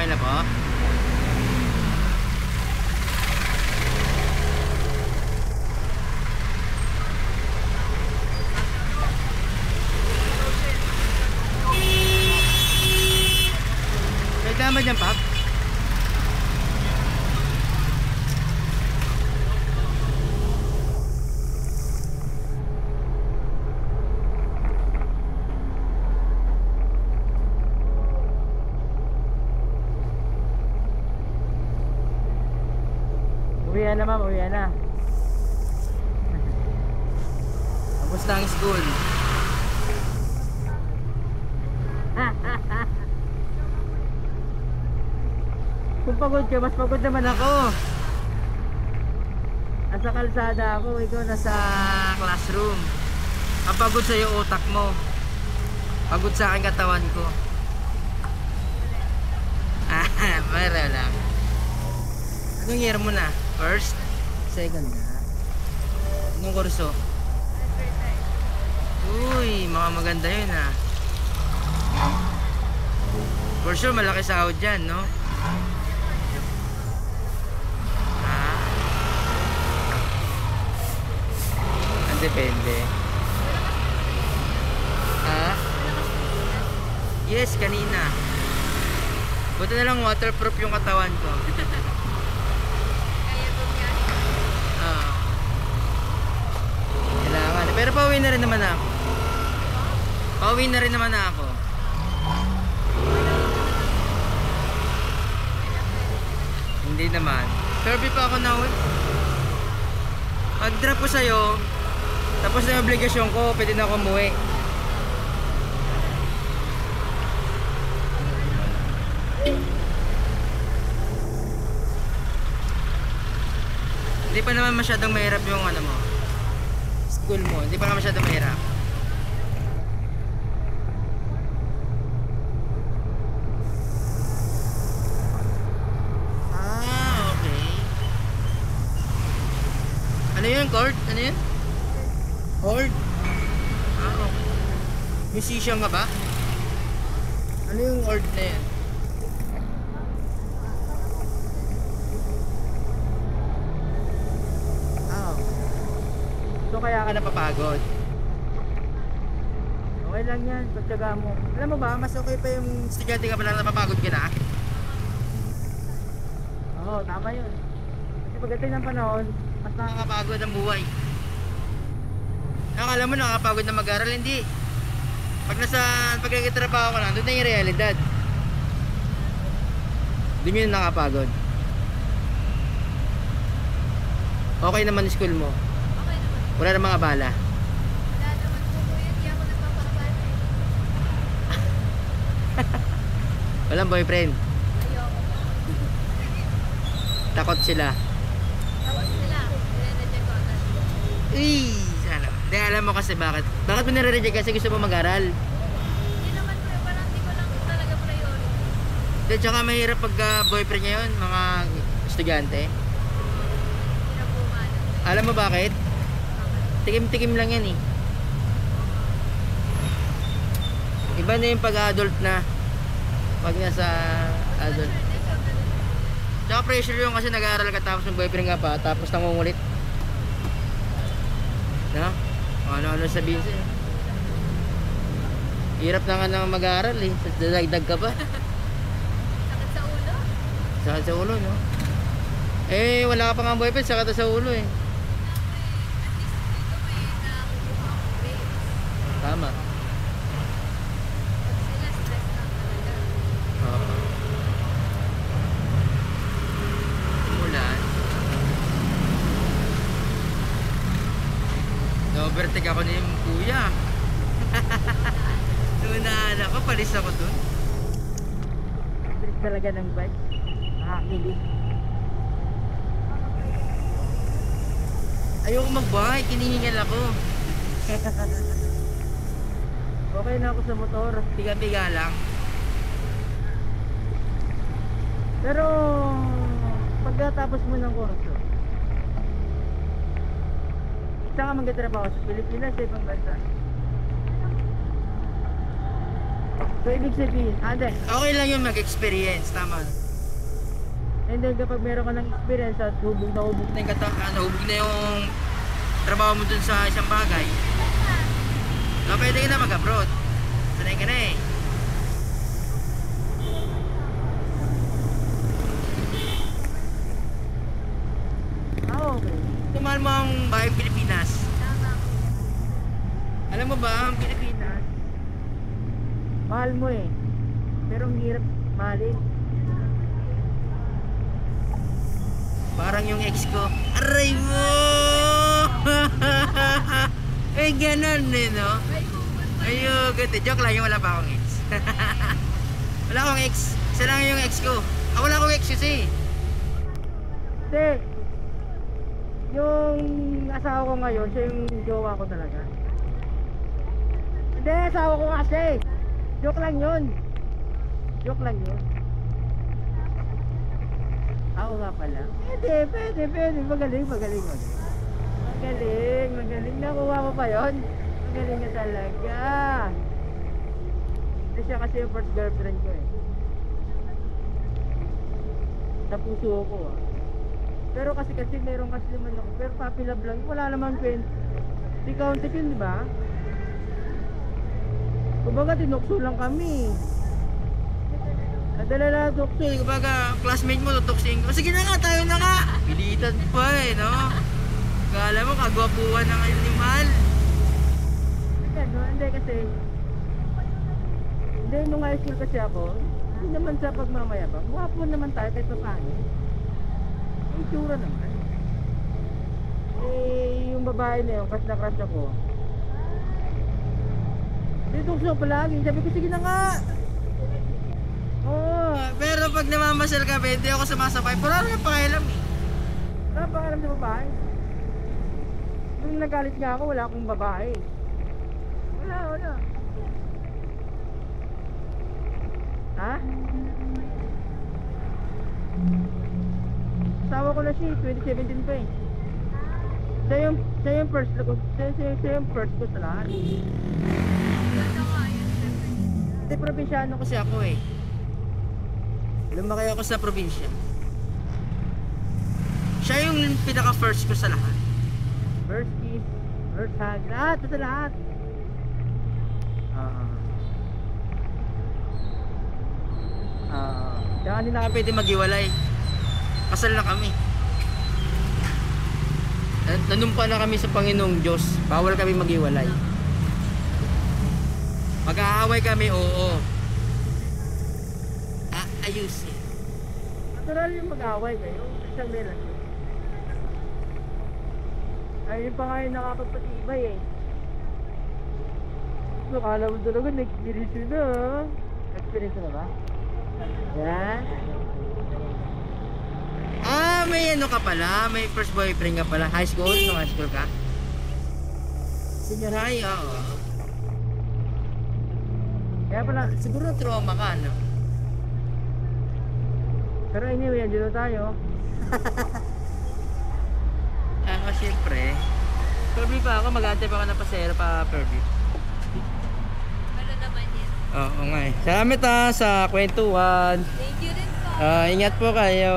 Okay na po? May tama dyan, Pap? Uwihan na ma'am, uwihan na. Kamusta ang school? Kung pagod ka, mas pagod naman ako. Nasa kalsada ako, ikaw nasa Classroom. Ang pagod sa'yo utak mo. Pagod sa akin katawan ko. Para lang. Anong year mo na? First? Second na? Anong kurso? Uy, mga maganda yun ah. For sure, malaki sahod dyan, no? Ang depende. Yes, kanina. Buti na lang waterproof yung katawan ko. Kailangan. Pero pauwi na rin naman ako. Pauwi na rin naman ako. Hindi naman. Survey pa ako na uwi. Pag drop ko sa'yo, tapos na yung obligasyon ko, pwede na ako umuwi. Hindi pa naman masyadong mahirap yung ano mo, school mo. Hindi pa naman masyadong mahirap. Okay. Ano yun, Cord? Ano yun? Cord? Okay. Musician ka ba? Ano yung cord na yan? So kaya Ka napapagod. okay lang yan, pagtyaga mo. Alam mo ba, mas okay pa yung estudyante ka pa lang napapagod ka na. Oo, tama yun. Kasi pagdating ng panahon, mas Nakakapagod ang buhay. Akala mo nakakapagod na mag-aral, hindi. Pag nagkitrabaho ko na, doon na yung realidad. Doon yun nakapagod. Okay naman yung school mo. Okay naman. Wala na mga bala. Wala naman po po yun. Di ako nagpapakabala. Walang boyfriend. Ayoko. Takot sila. Tapos sila. Nire-reject ko agad. Sana. Di alam mo kasi bakit. Bakit mo nare-reject kasi gusto mo mag-aral? Hindi naman po. Parang hindi ko lang talaga priority. Di, tsaka mahirap pag boyfriend niya yun, mga estudyante. Hindi na po umano. Alam mo bakit? Tikim-tikim lang yan eh. Iba na yung pag-adult na. Pag nasa adult. Tsaka pressure yung kasi nag-aaral ka tapos may boyfriend ka pa tapos nangungulit. No? Ano-ano sabihin sa'yo. Hirap na nga naman mag-aaral eh. Dadagdag ka pa. Sakit sa ulo. Sakit sa ulo, no? Eh, wala ka pa nga boyfriend, sakit sa ulo eh. At least dito may nakukuha akong grades. Tama. Pag sila stress lang talaga. Oo. Umulan. Na-overtake ako ni kuya. Nunaan ako, palis ako dun. trip talaga ng bike. Nakakilig. Ayoko mag-bike, hinihingal ako. Okay na ako sa motor. Piga-piga lang. Pero pagkatapos mo ng kurso, saan ka magtatrabaho? Sa Pilipinas, sa ibang bansa? So, ibig sabihin, ande. Okay lang yung mag-experience, tama. And then kapag meron ka ng experience at hubog na hubog Na yung hubog na yung trabaho mo dun sa isang bagay. Pwede ka na mag-abroad. Sanay ka na eh. okay. Tumahal mo ang bahay Pilipinas. Tama ko. Alam mo ba, ang Pilipinas, Mahal mo eh. Pero ang hirap mahalin. parang yung ex ko, aray mo! Eh, ganun eh, no? Ayun, ganun. Joke lang, yung wala pa akong ex. Wala akong ex. Isa lang yung ex ko. Wala akong ex kasi. Hindi. Yung asawa ko ngayon, siya yung jowa ko talaga. Hindi, asawa ko kasi. Joke lang yun. Joke lang yun. Ako nga pala. Pwede. Magaling. Magaling. Nakuha mo pa yun? Magaling ka talaga. Hindi siya kasi yung first girlfriend ko eh. Sa puso ko ah. Pero kasi meron kasi naman ako. Pero puppy love lang. Wala naman pen. Di counted yun, di ba? Kumbaga tinukso lang kami. Nadala na tukso. Kumbaga, classmate mo, tutuksin ko. Sige na nga, tayo na nga. Pilitan pa eh, no? Kala mo, kagwapuan ng animal. Hindi kasi hindi, nung high school kasi ako, hindi naman sa pagmamayabang. Guwapo naman tayo kahit pa paano. Ang itsura naman. Eh, yung babae na yun, crush na crush ako. Tinukso palagi. Sabi ko, sige na nga. Pero pag namamasal ka, hindi ako sumasabay. Pero ano yung pakialam eh? Ano pa alam sa babae? Nung nagalit nga ako, wala akong babae. Wala. Ha? Asawa ko na siya, 2017 pa eh. Siya yung first ko. Siya yung first ko sa lahat. Kasi probinsyano kasi ako eh. Lumaki ako sa probinsya. Siya yung pinaka first ko sa lahat. First kiss, first hug, lahat, sa lahat. Kaya hindi na kami pwede maghiwalay. Kasal na kami. Nanumpa na kami sa Panginoong Diyos. Bawal kami maghiwalay. Mag-aaway kami, oo. Ayusin. Natural yung mag-away kayo. Isang relasyon. Ayun pa nga yung nakapagpatibay eh. So, kala mo talaga nag-experience na ah. Experience na ba? Yan. May ano ka pala? May first boyfriend ka pala? High school? No, high school ka? Senior high, oo. Kaya pala, Siguro trauma ka, no? pero anyway, andito tayo. Siyempre. Pervy pa ako, mag-aantay pa ako ng pasero pa, Pervy. Ano naman yan? Oo nga eh. Salamat sa kwentuhan. Thank you rin po. Ingat po kayo.